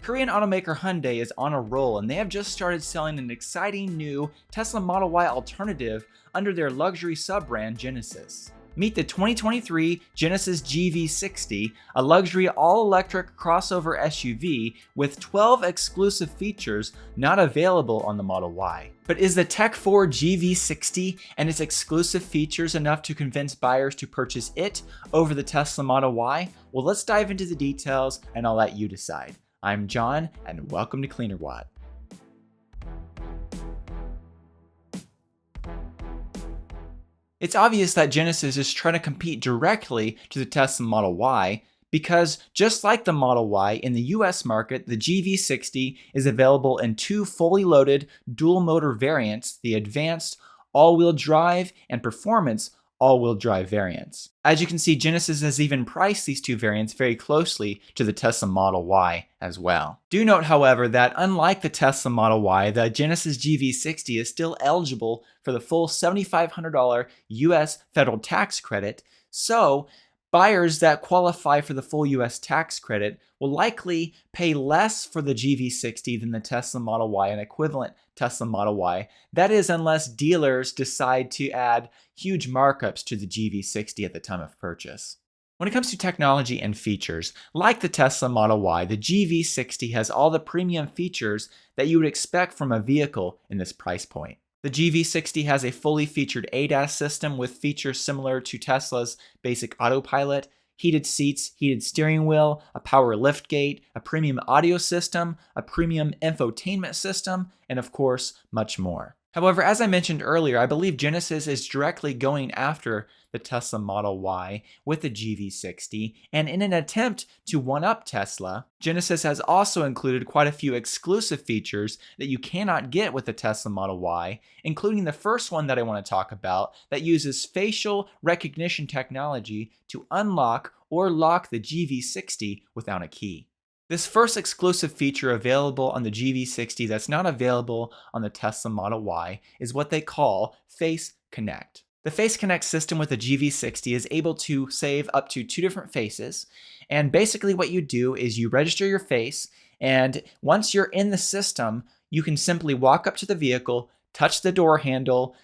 Korean automaker Hyundai is on a roll and they have just started selling an exciting new Tesla Model Y alternative under their luxury sub-brand Genesis. Meet the 2023 Genesis GV60, a luxury all-electric crossover SUV with 12 exclusive features not available on the Model Y. But is the Tech 4 GV60 and its exclusive features enough to convince buyers to purchase it over the Tesla Model Y? Well, let's dive into the details and I'll let you decide. I'm John, and welcome to Cleanerwatt. It's obvious that Genesis is trying to compete directly to the Tesla Model Y because just like the Model Y in the US market, the GV60 is available in two fully loaded dual motor variants, the Advanced all-wheel drive and Performance all-wheel drive variants. As you can see, Genesis has even priced these two variants very closely to the Tesla Model Y as well. Do note, however, that unlike the Tesla Model Y, the Genesis GV60 is still eligible for the full $7,500 US federal tax credit, so buyers that qualify for the full US tax credit will likely pay less for the GV60 than the Tesla Model Y, an equivalent Tesla Model Y. That is, unless dealers decide to add huge markups to the GV60 at the time of purchase. When it comes to technology and features, like the Tesla Model Y, the GV60 has all the premium features that you would expect from a vehicle in this price point. The GV60 has a fully featured ADAS system with features similar to Tesla's basic autopilot, heated seats, heated steering wheel, a power liftgate, a premium audio system, a premium infotainment system, and of course, much more. However, as I mentioned earlier, I believe Genesis is directly going after the Tesla Model Y with the GV60, and in an attempt to one-up Tesla, Genesis has also included quite a few exclusive features that you cannot get with the Tesla Model Y, including the first one that I want to talk about that uses facial recognition technology to unlock or lock the GV60 without a key. This first exclusive feature available on the GV60 that's not available on the Tesla Model Y is what they call Face Connect. The Face Connect system with the GV60 is able to save up to two different faces, and basically what you do is you register your face, and once you're in the system, you can simply walk up to the vehicle, touch the door handle,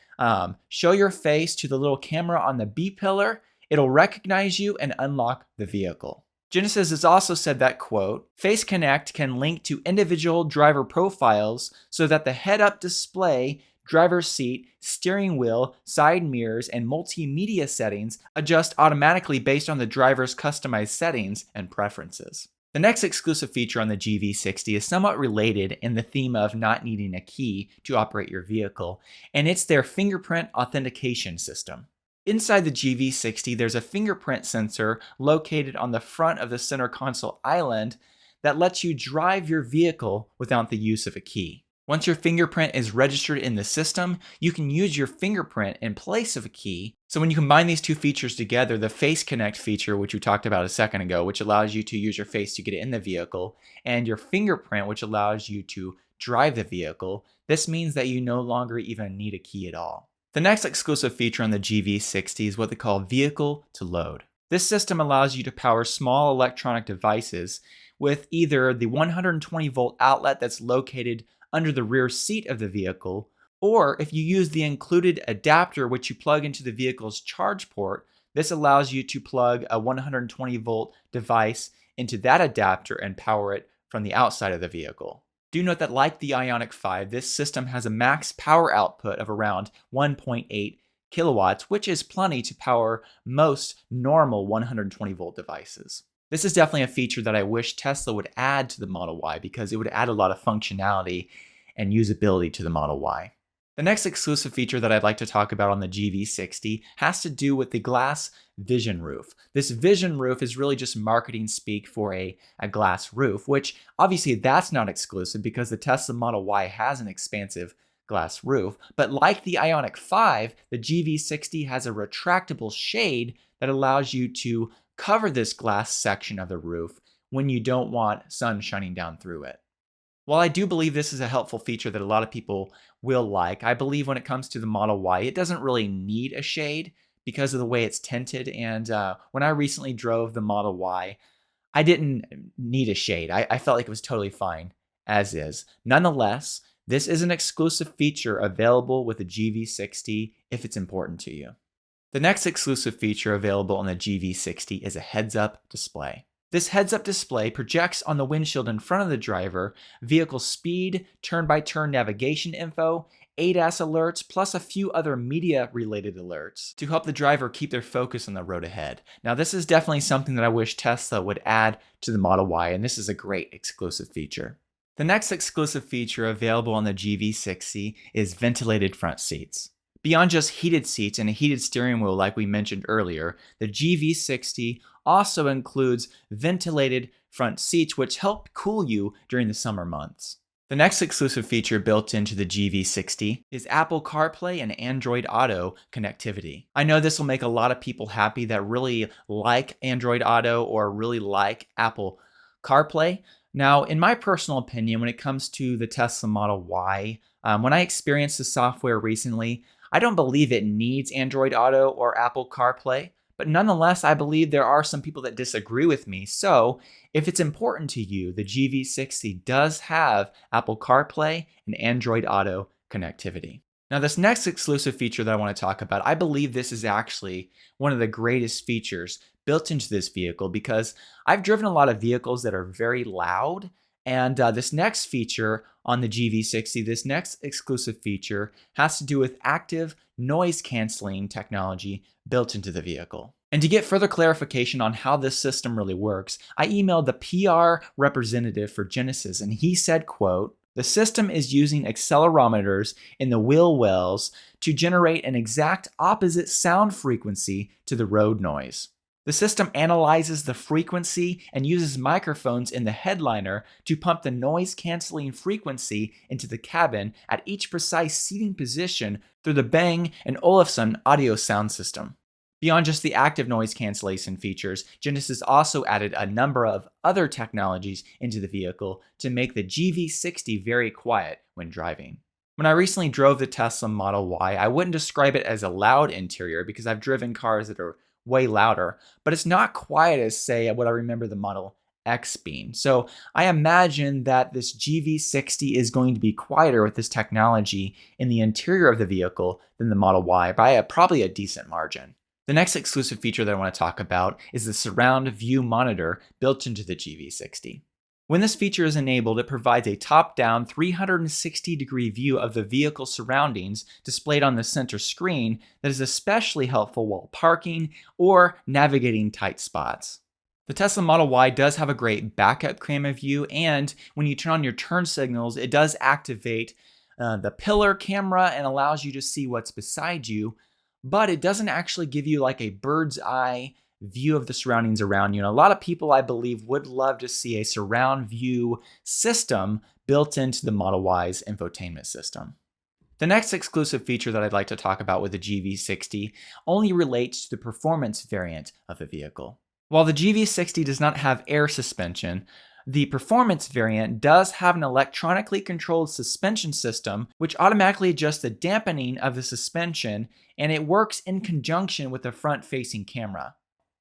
show your face to the little camera on the B pillar, it'll recognize you and unlock the vehicle. Genesis has also said that, quote, Face Connect can link to individual driver profiles so that the head-up display, driver's seat, steering wheel, side mirrors, and multimedia settings adjust automatically based on the driver's customized settings and preferences. The next exclusive feature on the GV60 is somewhat related in the theme of not needing a key to operate your vehicle, and it's their fingerprint authentication system. Inside the GV60, there's a fingerprint sensor located on the front of the center console island that lets you drive your vehicle without the use of a key. Once your fingerprint is registered in the system, you can use your fingerprint in place of a key. So when you combine these two features together, the Face Connect feature, which we talked about a second ago, which allows you to use your face to get in the vehicle, and your fingerprint, which allows you to drive the vehicle, this means that you no longer even need a key at all. The next exclusive feature on the GV60 is what they call Vehicle to Load. This system allows you to power small electronic devices with either the 120 volt outlet that's located under the rear seat of the vehicle, or if you use the included adapter which you plug into the vehicle's charge port, this allows you to plug a 120 volt device into that adapter and power it from the outside of the vehicle. Do note that like the Ioniq 5, this system has a max power output of around 1.8 kilowatts, which is plenty to power most normal 120 volt devices. This is definitely a feature that I wish Tesla would add to the Model Y because it would add a lot of functionality and usability to the Model Y. The next exclusive feature that I'd like to talk about on the GV60 has to do with the glass vision roof. This vision roof is really just marketing speak for a glass roof, which obviously that's not exclusive because the Tesla Model Y has an expansive glass roof. But like the Ioniq 5, the GV60 has a retractable shade that allows you to cover this glass section of the roof when you don't want sun shining down through it. While I do believe this is a helpful feature that a lot of people will like, I believe when it comes to the Model Y, it doesn't really need a shade because of the way it's tinted. And when I recently drove the Model Y, I didn't need a shade. I felt like it was totally fine as is. Nonetheless, this is an exclusive feature available with the GV60 if it's important to you. The next exclusive feature available on the GV60 is a heads-up display. This heads-up display projects on the windshield in front of the driver vehicle speed, turn-by-turn navigation info, ADAS alerts, plus a few other media-related alerts to help the driver keep their focus on the road ahead. Now, this is definitely something that I wish Tesla would add to the Model Y, and this is a great exclusive feature. The next exclusive feature available on the GV60 is ventilated front seats. Beyond just heated seats and a heated steering wheel like we mentioned earlier, the GV60 also includes ventilated front seats which help cool you during the summer months. The next exclusive feature built into the GV60 is Apple CarPlay and Android Auto connectivity. I know this will make a lot of people happy that really like Android Auto or really like Apple CarPlay. Now, in my personal opinion, when it comes to the Tesla Model Y, when I experienced the software recently, I don't believe it needs Android Auto or Apple CarPlay, but nonetheless, I believe there are some people that disagree with me. So, if it's important to you, the GV60 does have Apple CarPlay and Android Auto connectivity. Now, this next exclusive feature that I want to talk about, I believe this is actually one of the greatest features built into this vehicle because I've driven a lot of vehicles that are very loud. And this next feature on the GV60, this next exclusive feature has to do with active noise canceling technology built into the vehicle. And to get further clarification on how this system really works, I emailed the PR representative for Genesis and he said, quote, "The system is using accelerometers in the wheel wells to generate an exact opposite sound frequency to the road noise. The system analyzes the frequency and uses microphones in the headliner to pump the noise-canceling frequency into the cabin at each precise seating position through the Bang & Olufsen audio sound system." Beyond just the active noise cancellation features, Genesis also added a number of other technologies into the vehicle to make the GV60 very quiet when driving. When I recently drove the Tesla Model Y, I wouldn't describe it as a loud interior because I've driven cars that are way louder, but it's not quiet as, say, what I remember the Model X being. So I imagine that this GV60 is going to be quieter with this technology in the interior of the vehicle than the Model Y by probably a decent margin. The next exclusive feature that I want to talk about is the surround view monitor built into the GV60. When this feature is enabled, it provides a top-down 360-degree view of the vehicle surroundings displayed on the center screen that is especially helpful while parking or navigating tight spots. The Tesla Model Y does have a great backup camera view, and when you turn on your turn signals, it does activate the pillar camera and allows you to see what's beside you, but it doesn't actually give you like a bird's eye view of the surroundings around you. And a lot of people, I believe, would love to see a surround view system built into the Model Y's infotainment system. The next exclusive feature that I'd like to talk about with the GV60 only relates to the performance variant of the vehicle. While the GV60 does not have air suspension, the performance variant does have an electronically controlled suspension system which automatically adjusts the dampening of the suspension, and it works in conjunction with the front-facing camera.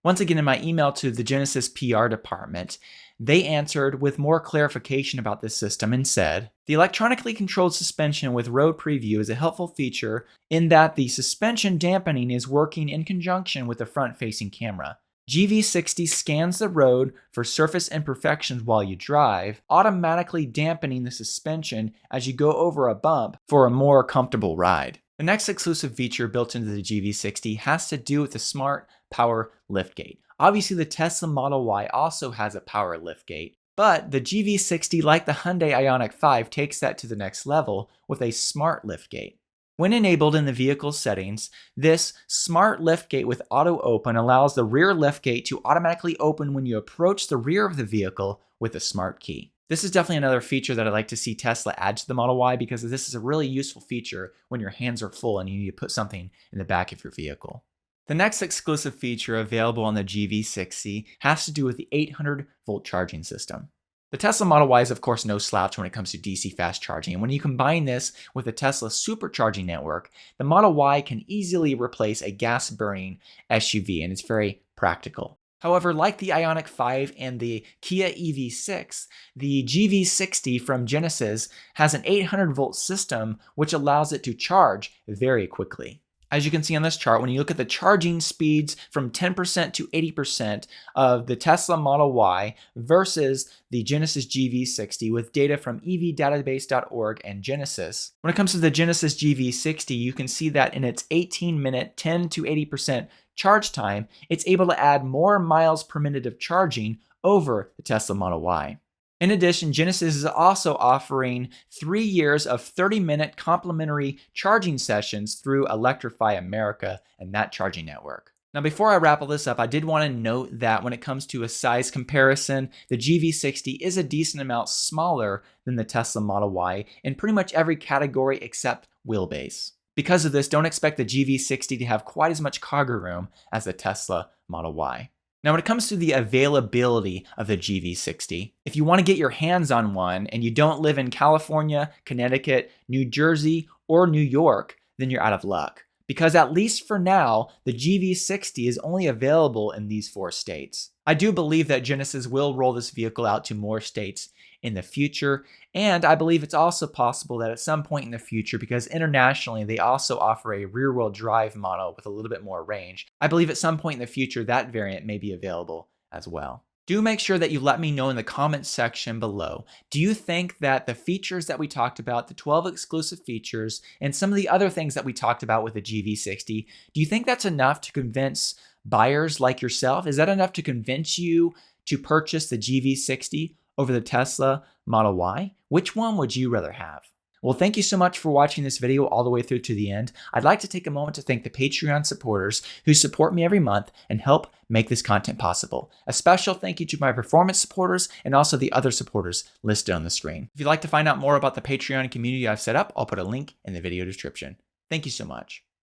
Once again, in my email to the Genesis PR department, they answered with more clarification about this system and said, "The electronically controlled suspension with road preview is a helpful feature in that the suspension dampening is working in conjunction with the front-facing camera. GV60 scans the road for surface imperfections while you drive, automatically dampening the suspension as you go over a bump for a more comfortable ride." The next exclusive feature built into the GV60 has to do with the smart power liftgate. Obviously, the Tesla Model Y also has a power liftgate, but the GV60, like the Hyundai Ioniq 5, takes that to the next level with a smart liftgate. When enabled in the vehicle settings, this smart liftgate with auto open allows the rear liftgate to automatically open when you approach the rear of the vehicle with a smart key. This is definitely another feature that I'd like to see Tesla add to the Model Y because this is a really useful feature when your hands are full and you need to put something in the back of your vehicle. The next exclusive feature available on the GV60 has to do with the 800-volt charging system. The Tesla Model Y is of course no slouch when it comes to DC fast charging, and when you combine this with the Tesla supercharging network, the Model Y can easily replace a gas-burning SUV, and it's very practical. However, like the Ioniq 5 and the Kia EV6, the GV60 from Genesis has an 800-volt system which allows it to charge very quickly. As you can see on this chart, when you look at the charging speeds from 10% to 80% of the Tesla Model Y versus the Genesis GV60 with data from evdatabase.org and Genesis. When it comes to the Genesis GV60, you can see that in its 18-minute 10 to 80% charge time, it's able to add more miles per minute of charging over the Tesla Model Y. In addition, Genesis is also offering 3 years of 30-minute complimentary charging sessions through Electrify America and that charging network. Now, before I wrap all this up, I did want to note that when it comes to a size comparison, the GV60 is a decent amount smaller than the Tesla Model Y in pretty much every category except wheelbase. Because of this, don't expect the GV60 to have quite as much cargo room as the Tesla Model Y. Now, when it comes to the availability of the GV60, if you want to get your hands on one and you don't live in California, Connecticut, New Jersey, or New York, then you're out of luck. Because at least for now, the GV60 is only available in these 4 states. I do believe that Genesis will roll this vehicle out to more states in the future, and I believe it's also possible that at some point in the future, because internationally they also offer a rear-wheel drive model with a little bit more range, I believe at some point in the future that variant may be available as well. Do make sure that you let me know in the comments section below. Do you think that the features that we talked about, the 12 exclusive features, and some of the other things that we talked about with the GV60, do you think that's enough to convince buyers like yourself? Is that enough to convince you to purchase the GV60 over the Tesla Model Y? Which one would you rather have? Well, thank you so much for watching this video all the way through to the end. I'd like to take a moment to thank the Patreon supporters who support me every month and help make this content possible. A special thank you to my performance supporters and also the other supporters listed on the screen. If you'd like to find out more about the Patreon community I've set up, I'll put a link in the video description. Thank you so much.